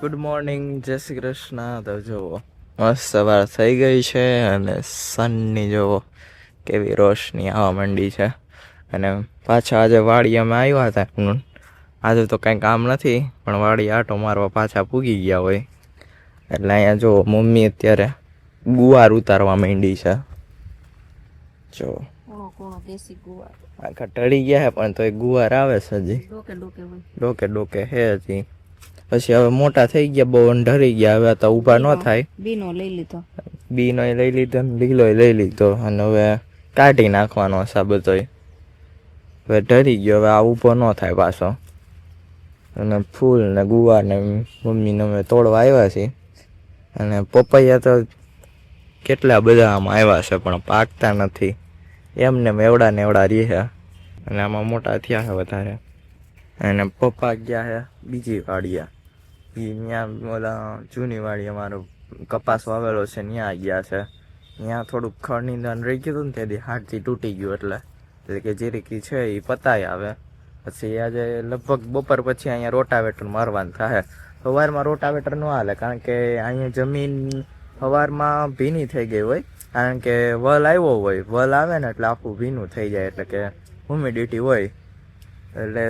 Good morning, જય શ્રી કૃષ્ણ. તો જુઓ મસ્ત સવાર થઈ ગઈ છે અને સનની જુઓ કેવી રોશની આવવા માંડી છે. અને પાછા આજે વાડી અમે આવ્યા હતા. આજે તો કંઈ કામ નથી પણ વાડી આટો મારવા પાછા પૂગી ગયા હોય. એટલે અહીંયા જુઓ મમ્મી અત્યારે ગુવાર ઉતારવા માંડી છે. જો આખા ટળી ગયા છે પણ તો એ ગુવાર આવે છે હજી ડોકે ડોકે હે હજી. પછી હવે મોટા થઈ ગયા, બહુ ઢરી ગયા, હવે તો ઊભા ન થાય. બીનો લઈ લીધો ને લીલો લઈ લીધો અને હવે કાઢી નાખવાનો છે બધો. હવે ઢરી ગયો, હવે આ ઊભો ન થાય પાછો. અને ફૂલ ને ગુવાર ને મમ્મીને અમે તોડવા આવ્યા છીએ. અને પપૈયા તો કેટલા બધા આમાં આવ્યા છે પણ પાકતા નથી, એમને એવડા ને એવડા રહે. અને આમાં મોટા થયા છે વધારે. અને પપ્પા ગયા છે બીજી વાડીએ, ત્યાં ઓલા જૂની વાડી અમારો કપાસ વાવેલો છે ત્યાં ગયા છે. ત્યાં થોડુંક ખડની દાન રહી ગયું હતું ને તેથી હાથથી તૂટી ગયું, એટલે કે જીરીકી છે એ પતાય આવે. પછી આજે લગભગ બપોર પછી અહીંયા રોટાવેટર મારવાનું થાય. સવારમાં રોટાવેટર ન હાલે કારણ કે અહીંયા જમીન સવારમાં ભીની થઈ ગઈ હોય, કારણ કે વલ આવ્યો હોય. વલ આવે ને એટલે આખું ભીનું થઈ જાય, એટલે કે હ્યુમિડિટી હોય એટલે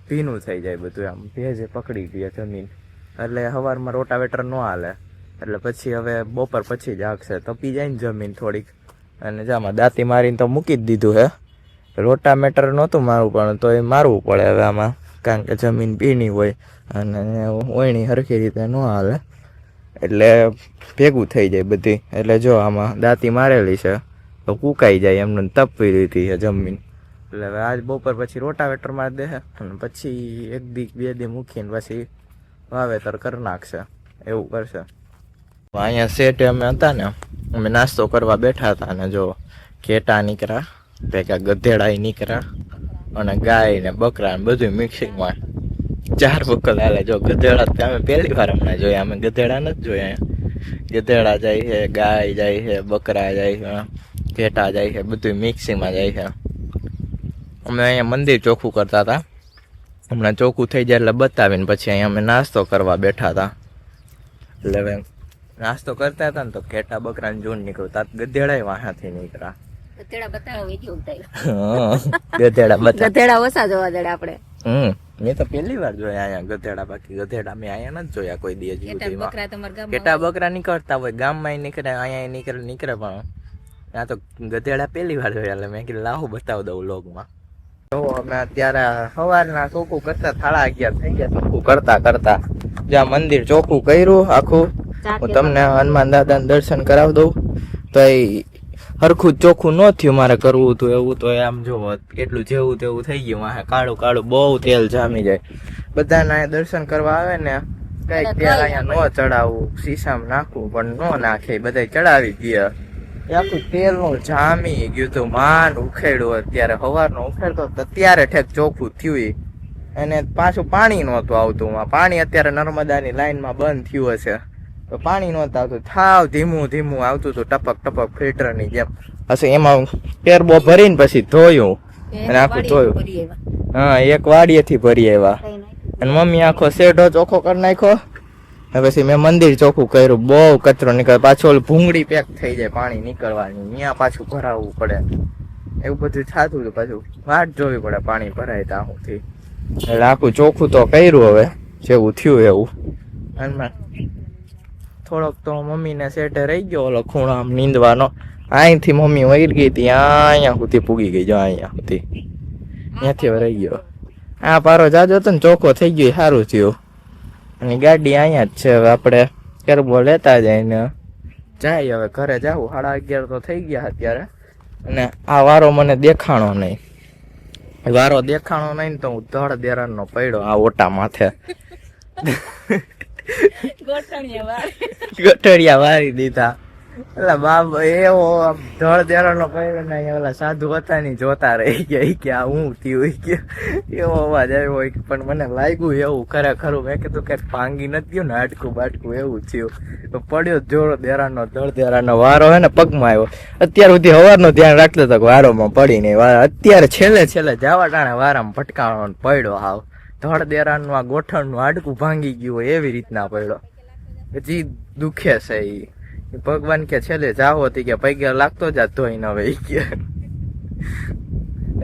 ભીનું થઈ જાય બધું, આમ ભેજે પકડી ગઈ જમીન. એટલે સવારમાં રોટાવેટર ન હાલે. એટલે પછી હવે બપોર પછી જ આગશે, તપી જાય ને જમીન થોડીક. અને જામાં દાંતી મારીને તો મૂકી જ દીધું હે. રોટાવેટર નહોતું મારવું પણ તો એ મારવું પડે હવે આમાં, કારણ કે જમીન ભીની હોય અને ઓયણી સરખી રીતે ન હાલે એટલે ભેગું થઈ જાય બધી. એટલે જો આમાં દાંતી મારેલી છે તો કૂકાઈ જાય એમને, તપવી દીધી છે જમીન. એટલે હવે આજ બપોર પછી રોટાવેટર મારી દે અને પછી એક દી બે દી મૂકીને પછી વાવેતર કરી નાખશે, એવું કરશે. અહીંયા શેઠે અમે હતા ને, અમે નાસ્તો કરવા બેઠા હતા અને જો ઘેટા નીકળ્યા, ભેગા ગધેડા નીકળ્યા અને ગાય ને બકરા ને બધું મિક્સિંગમાં 4 બકલ હાલે. જો ગધેડા અમે પહેલી વાર હમણાં જોયા, અમે ગધેડા નથી જોયા. ગધેડા જાય છે, ગાય જાય છે, બકરા જાય છે, ઘેટા જાય છે, બધું મિક્સિંગમાં જાય છે. અમે અહીંયા મંદિર ચોખ્ખું કરતા હતા, હમણાં ચોખ્ખું થઈ જાય એટલે બતાવીને પછી અહીંયા અમે નાસ્તો કરવા બેઠા હતા. એટલે હવે નાસ્તો કરતા હતા ને તો ઘેટા બકરાને જોઈને નીકળતા, ગધેડા વાહાથી નીકળ્યા. ગધેડા ઓછા જોવા દે આપણે. મેં તો પહેલી વાર જોયા અહીંયા ગધેડા, બાકી ગધેડા મેં અહીંયા નથી જોયા કોઈ દી. ઘેટા બકરા નીકળતા હોય ગામમાં નીકળે, અહીંયા નીકળે પણ આ તો ગધેડા પહેલી વાર જોયા. એટલે મેં કીધું લાવું બતાવી દઉં વ્લોગમાં. જો અમે અત્યારે સવારના ચોખ્ખું કરતા 11:30 થઈ ગયા. ચોખ્ખું કરતા જ્યાં મંદિર ચોખ્ખું કર્યું આખું, હું તમને હનુમાન દાદાને દર્શન કરાવી દઉં. તો એ હરખું ચોખ્ખું ન થયું, મારે કરવું હતું એવું. તો આમ જો એટલું જેવું તેવું થઈ ગયું, વાહે કાળું કાળું બહુ તેલ જામી જાય. બધાને અહીંયા દર્શન કરવા આવે ને કઈક તેલ અહીંયા ન ચડાવવું, શીશામાં નાખવું પણ ન નાખે, બધા ચડાવી ગયા. આખું તેલનું જામી ગયું હતું, માન ઉખેડ્યું. અત્યારે સવારનો ઉખેડતો અત્યારે ઠેક ચોખ્ખું થયું. અને પાછું પાણી નહોતું આવતું. પાણી અત્યારે નર્મદાની લાઈનમાં બંધ થયું હશે તો પાણી નહોતું આવતું, થાવ ધીમું ધીમું આવતું હતું, ટપક ટપક ફિલ્ટરની જેમ. પછી એમાં કેરબો ભરીને પછી ધોયું અને આખું ધોયું. હા, એક વાડીએથી ભરી આવ્યા અને મમ્મી આખો શેઢો ચોખ્ખો કરી નાખ્યો. પછી મેં મંદિર ચોખ્ખું કર્યું, બહુ કચરો નીકળે. પાછું ભૂંગળી પેક થઈ જાય પાણી નીકળવાની, ત્યાં પાછું ભરાવવું પડે. એવું બધું થતું હતું, પાછું વાટ જોવી પડે પાણી ભરાય ત્યાં સુધી. એટલે આખું ચોખ્ખું તો કર્યું, હવે જેવું થયું એવું. અને થોડોક તો મમ્મીને સેટે રહી ગયો ઓલો ખૂણો આમ નીંદવાનો. અહીંથી મમ્મી વહી ગઈ હતી, અહીંયા સુધી પૂગી ગઈ. જો અહીંયા સુધી, ત્યાંથી હવે રહી ગયો. આ પારો જાજો હતો ને ચોખ્ખો થઈ ગયો, સારું થયું. અને ગાડી અહીંયા જ છે. હવે આપણે કેરબો લેતા જઈને જાય. હવે ઘરે જાવું, 11:30 તો થઈ ગયા અત્યારે. અને આ વારો મને દેખાણો નહીં, ને તો હું ધડ દેરાનો પડ્યો આ ઓટા માથે. ગોઠડિયા વારી દીધા. એટલે બાબા એવો ધડ દેરાનો પડ્યો ને, ઓલા સાધુ હતા ને જોતા રહી ગયા કે આ હું થયું કે એવો અવાજ આવ્યો હોય. પણ મને લાગ્યું એવું ખરેખર. મેં કીધું કે ભાંગી નથી ગયું ને હાડકું બાટકું એવું થયું. તો પડ્યો જોરો દેરાનો, ધડ દેરાનો વારો હે ને પગમાં આવ્યો. અત્યાર સુધી હવારનું ધ્યાન રાખતો હતો કે વારોમાં પડી નહીં. અત્યારે છેલ્લે જવા ટાણે વારામાં ભટકાણો પડ્યો હાવ. ધડ દેરાનું આ ગોઠણનું હાડકું ભાંગી ગયું હોય એવી રીતના પડ્યો. હજી દુખે છે ઈ. ભગવાન કે છેલ્લે જાવો હતી કે પૈગે લાગતો જ ધોઈ ન વહી ગયા.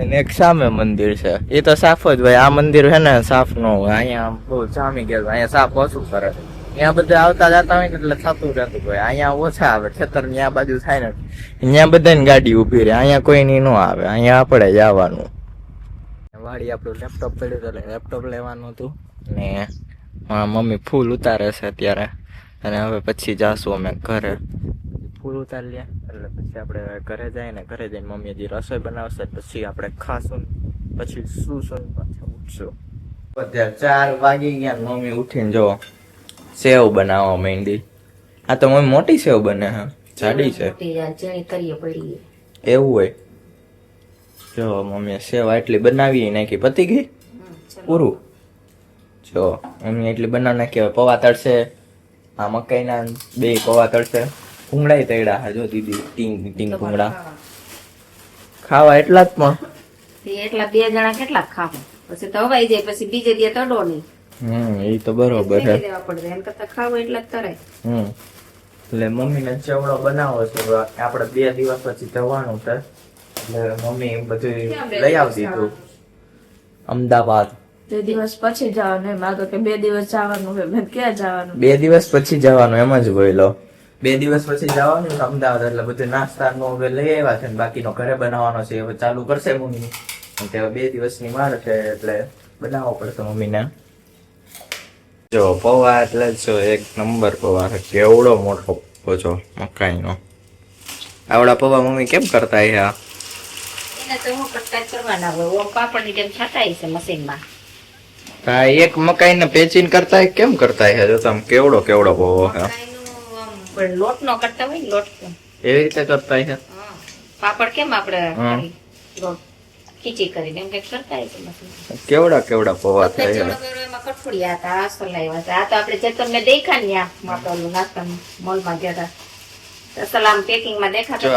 અને એક સામે મંદિર છે, એ તો સાફ જ હોય. આ મંદિર છે ને સાફ ન હોય, અહીંયા બહુ જામી ગયેલું, અહીંયા સાફ ઓછું કરે. ત્યાં બધા આવતા જતા હોય ને એટલે થતું રહેતું હોય. અહીંયા ઓછા આવે, ખેતર ની આ બાજુ થાય ને ત્યાં બધાની ગાડી ઉભી રહે, અહીંયા કોઈની ન આવે, અહીંયા આપણે જવાનું. વાડી આપણું લેપટોપ પડ્યું એટલે લેપટોપ લેવાનું હતું ને મમ્મી ફૂલ ઉતારે છે અત્યારે. અને હવે પછી જાશું અમે ઘરે, ફૂલ ઉતારી લે એટલે પછી આપણે ઘરે જાય ને ઘરે જઈને મમ્મી હજી રસોઈ બનાવશે, પછી આપણે ખાશું, પછી શું પાછા ઉઠશું. અત્યારે 4 વાગી ગયા, મમ્મી ઉઠીને જો સેવ બનાવવા માંડી. આ તો મમ્મી મોટી સેવ બને હે, જાડી છે એવું હોય. જો મમ્મી સેવ આટલી બનાવી નાખી, પતી ગઈ પૂરું. જો મમ્મી એટલી બનાવી નાખી. હવે પૌવા તળશે, આ મકાઈના 2 પૌવા તળશે. ભૂંગળા તળ્યા હા જો દીદી, ટીંગ ભૂંગળા ખાવા એટલા જ પણ એટલા 2 જણા કેટલા ખાવા, પછી તો હવાઈ જાય, પછી બીજે દી તડો નહીં. એ તો બરોબર છે. દેવા પડે એમ કરતા ખાવું એટલા જ તરાય. એટલે મમ્મીને ચેવડો બનાવો છે, આપણે 2 દિવસ પછી જવાનું છે એટલે મમ્મી બધું લઈ આવતી હતું અમદાવાદ. 2 દિવસ પછી જવાનું એમ આગળ કે 2 દિવસ જવાનું હોય, મેં ક્યાં જવાનું? 2 દિવસ પછી જવાનું એમ જ બોલો. 2 દિવસ પછી જવાનું અમદાવાદ એટલે બધું નાસ્તાનું હવે લઈ આવ્યા છે, બાકીનો ઘરે બનાવવાનો છે. હવે ચાલુ કરશે મમ્મી, હવે 2 દિવસની વાર છે એટલે બનાવવો પડશે મમ્મીને. જો પૌવા એટલે જો 1 નંબર પૌવા છે, કેવડો મોટો પૌવો છો મકાઈનો. આવડા પૌવા મમ્મી કેમ કરતા હે? એને તો હું કટકા કરવાના હોય, ઓ પાપડની જેમ છટાઈ છે મશીનમાં. હા, એક મકાઈને પેચીને કરતા હે, કેમ કરતા હે? જો તમે કેવડો પૌવો હે. લોટ નો કરતા હોય ને, લોટ એવી રીતે કરતા હે. પાપડ કેમ આપણે લોટ ખીચી કરીને એમ કઈક કરતા હોય છે મશીન. કેવડા પૌવા થાય એમાં કઠોળિયા હતા, આ સલાઈ હતા. આ તો આપણે જે તમને દેખા ને આ માપેલું નાસ્તા મોલમાં ગયા હતા, સલામ પેકિંગ માં દેખાતા. જો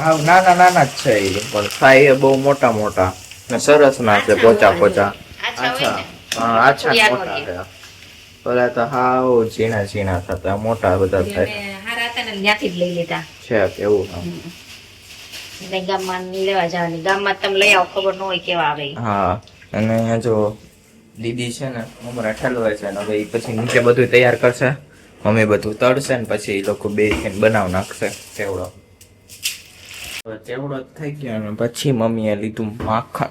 આમ નાના જ છે ઈ, પણ થાય બહુ મોટા ને સરસ ના છે, પોચા આછા આછા મોટા છે. પેલા તો હાવ ઝીણા થતા, મોટા બધા થાય. હારા હતા ને ત્યાંથી જ લઈ લીધા છે એવું. ગામમાં લેવા જવાની, ગામમાં તમે લઈ આવો ખબર ન હોય કેવા આવે. હા, અને જો દીદી છે ને મમરા ઠલવાય છે ને હવે પછી નીચે બધું તૈયાર કરશે, મમ્મી બધું તળશે ને પછી એ લોકો 2 થઈને બનાવ નાખશે ચેવડો. ચેવડો થઈ ગયો ને પછી મમ્મીએ લીધું માખણ.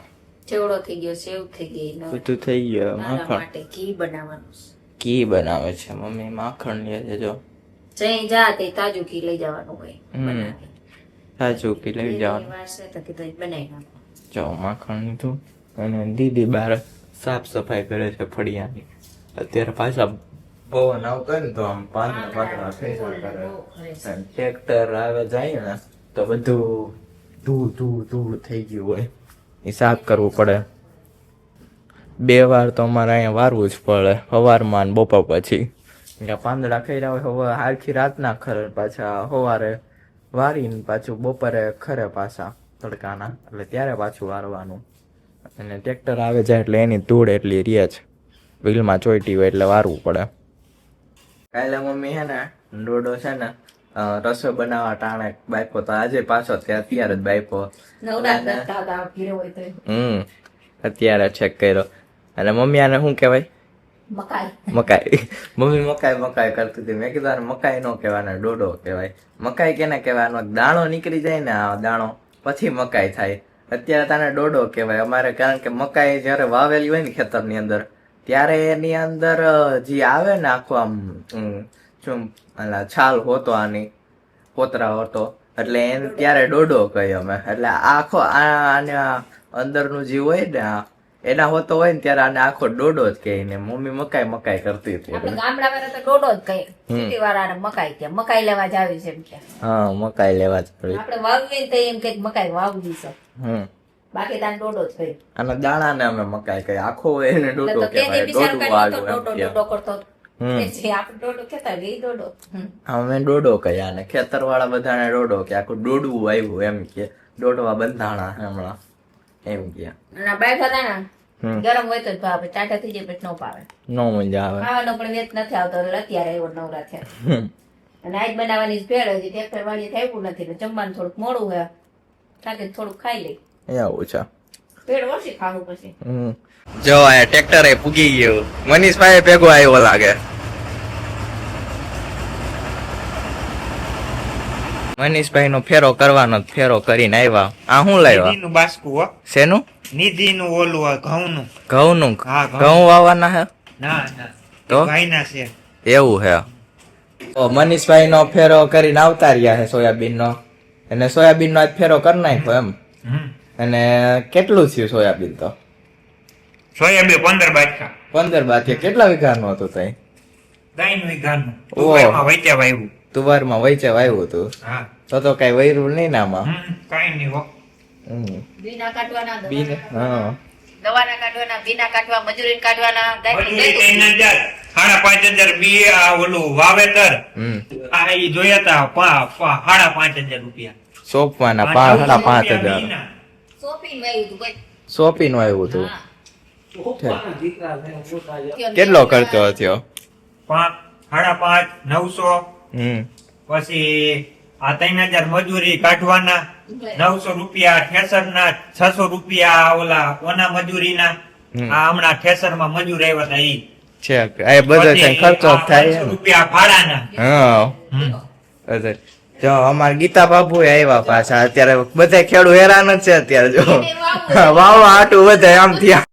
ચેવડો થઈ ગયો, સેવ થઈ ગઈ, બધું થઈ ગયું. માખણ માટે ઘી બનાવવાનું. ઘી બનાવે છે મમ્મી, માખણ લે છે. જો જઈ જા તે તાજું ઘી લઈ જવાનું હોય, તાજું ઘી લઈ જવાનું. જો માખણ લીધું અને દીદી બહાર સાફ સફાઈ કરે છે ફળિયાની. અત્યારે પાછા પવન આવતો ને તો આમ પાંદડા થઈ જાય. ટ્રેક્ટર આવે જાય ને તો બધું ધૂળ થઈ ગયું હોય, એ સાફ કરવું પડે. 2 વાર તો અમારે અહીંયા વારવું જ પડે, સવારમાં ને બપોર પછી. પાંદડા ખાઈ હોય હવે આખી રાતના ખરે, પાછા સવારે વારીને પાછું બપોરે ખરે પાછા તડકાના, એટલે ત્યારે પાછું વારવાનું. અને ટ્રેક્ટર આવે જાય એટલે એની ધૂળ એટલી રહે છે, વ્હીલમાં ચોઈટી હોય એટલે વારવું પડે. કાલે મમ્મી છે ને ડોડો છે ને રસોઈ બનાવવા ટાણે બાઈપો, તો આજે પાછો અત્યારે જ બાઈપો. અત્યારે ચેક કર્યો. અને મમ્મી આને શું કહેવાય? મકાઈ. મમ્મી મકાઈ કરતી હતી. મેં કીધું મકાઈ નો કહેવાય, ડોડો કહેવાય. મકાઈ કેને કહેવાય? દાણો નીકળી જાય ને, આ દાણો પછી મકાઈ થાય. અત્યારે તાને ડોડો કહેવાય અમારે, કારણ કે મકાઈ જયારે વાવેલી હોય ને ખેતરની અંદર, ત્યારે એની અંદર જે આવે ને આખો આમ છાલ હોતો, આની પોતરા હોતો, એટલે એને ત્યારે ડોડો કહી અમે. એટલે આખો આના અંદરનું જે હોય ને એના હોતો હોય ને ત્યારે આને આખો ડોડો જ કહે ને. મમ્મી મકાઈ કરતી હતી. ગામડાવાળા તો ડોડો જ કહે, સિટી વાળાને મકાઈ કે મકાઈ લેવા જ આવી છે એમ કે. હા, મકાઈ લેવા જ પડી. આપણે વાવવી તો એમ કે મકાઈ વાવવી છે, બાકી તાન ડોડો જ કહે. આના દાણા ને અમે મકાઈ કહે, આખો એને ડોડો કહેવાય. ડોડો કરતો અમે ડોડો કહ્યા ને ખેતર વાળા બધાને ડોડો કે આખું ડોડવું આવ્યું એમ કે, ડોડવા બંધાણા હમણાં એમ કે. બાઈક હતા ને હમ. ગરમ હોય તો જ ભાવે ટાટા થઈ જાય પછી ન ભાવે નો મજા આવે ખાવાનો પણ વેત નથી આવતો એટલે અત્યારે એવો નવરા થયા હમ. અને આજ બનાવવાની જ ભેળ હજી ટ્રેક્ટર વાળી થયું નથી એટલે જમવાનું થોડુંક મોડું હોય કારણ થોડુંક ખાઈ લઈ એવું છે ભેળ ઓછી ખાવું પછી હમ. જો આ ટ્રેક્ટર એ પૂગી ગયું મનીષભાઈ ભેગો આવ્યો લાગે મનીષભાઈ નો ફેરો કરવાનો જ ફેરો કરીને આવ્યા આ શું લાવ્યા નિધિનું બાસ્કું હો શેનું નિધિનું ઓલું હોય ઘઉંનું ઘઉંનું હા, ઘઉં. ઘઉં વાવવાના હે ના ના તો? ભાઈના છે એવું હે તો મનીષભાઈ નો ફેરો કરીને આવતા રહ્યા છે સોયાબીન નો અને સોયાબીન નો આજ ફેરો કરી નાખ્યો એમ હમ. અને કેટલું થયું સોયાબીન તો સોયાબીન 15 બાટકા 15 બાકી કેટલા વીઘાનું હતું તઈ 3 વીઘાનું ઓહ. તુવેરમાં વૈત્યા વાવ્યું તુવારમાં વૈચે વાવ્યું હતું હા તો કઈ વૈરું નહીં ને આમાં કાંઈ નહીં હો હમ. બીના કાઢવાના બીન હા દવાના કાઢવાના બીના કાઢવા મજૂરી કાઢવાના મજૂરી 3000 5,500 બી આ ઓલું વાવેતર હમ આ ઈ જોયા તા 5,500 રૂપિયા સોંપવાના 5,500 બીના. સોપીને વાવ્યું હતું ભાઈ સોંપીનું આવ્યું હતું હા. કેટલો ખર્ચો થયો 5,500 900 હમ પછી આ 3,000 મજૂરી કાઢવાના 900 રૂપિયા ઠેસરના 600 રૂપિયા ઓલા ઓના મજૂરીના હમ. આ હમણાં ઠેસરમાં મજૂર આવ્યા હતા ઈ છે એ બધો છે પછી ખર્ચો આ થાય 500 રૂપિયા ભાડાના હા હમ. અરે, જો અમારા ગીતા બાપુ આવ્યા પાછા અત્યારે બધા ખેડૂત હેરાન જ છે અત્યારે જો વાવવા આટું બધા આમ થયા